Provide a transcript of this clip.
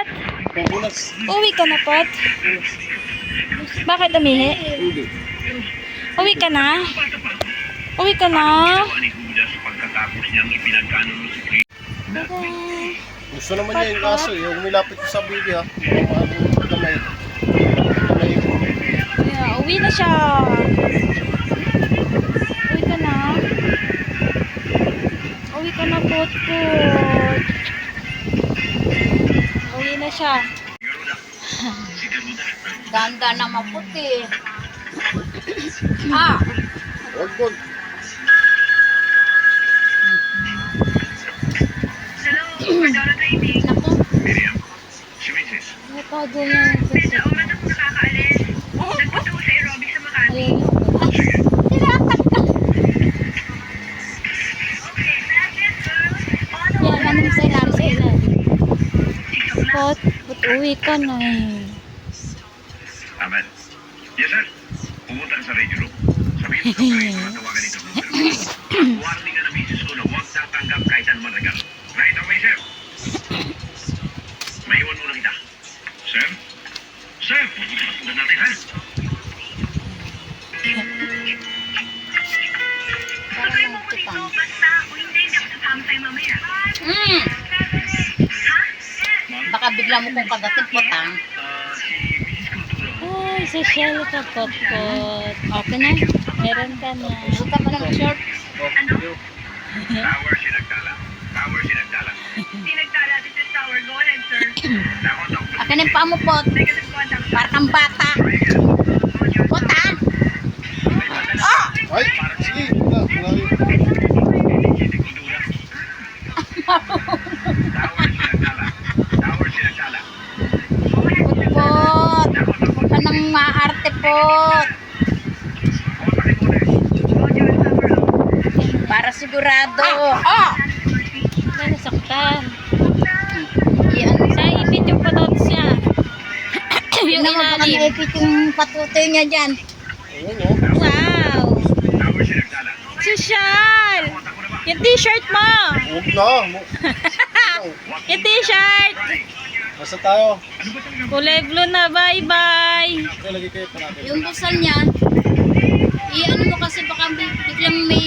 Pot? Uwi ka na, Pot? Bakit umihi? Uwi ka na? Uwi ka na? Gusto naman niya yung kaso, yung umilapit ko sa bibi ha. Kamay. Yeah, uwi na siya. Uwi ka na? Uwi ka na, Pot. Uwi na siya. Ganda na maputi. Ah! Wag. Naku, Natago niya yung puso. Ayun. Yan, anong sa ilan? Pot, uwi ka na eh. Amen. Yes, sir. Pumunta ka sa radio room. Sabihin mo sa matawagan ito. Warning na misis ko na huwag tatanggap kahit anumang regalo. Right away, sir. Maiwan muna kita. Sir? Sir, pupunta natin, ha? parang magkitang. Baka bigla mo kong kagatin po, tang. Ay, social ka, Pot. Okay na? Meron ka na. Buka pa ng short. Tower sinagdala. Tower sinagdala. Sinagdala, this is tower. Go ahead, sir. Akin yung paa mo, Pot. Para kang bata. Pot, ha? Oh! Ay, sige. Malayo. Tower sinagdala. Tower sinagdala. Pot. Anong maarte, Pot. Para sigurado. Oh! May nasaktan. Yan. Sa ipit yung patatos niya. Yung Tingnan mo, baka ilalim. naipit yung patutoy niya dyan. Ayun o. Wow! Tower sinagdala. Social! Yung t-shirt mo! Huwag na. Yung t-shirt! Basta tayo. Kulay blue na. Bye-bye! Okay, lagi kayo pa natin. Yung busal niya, i-ano mo kasi baka biglang may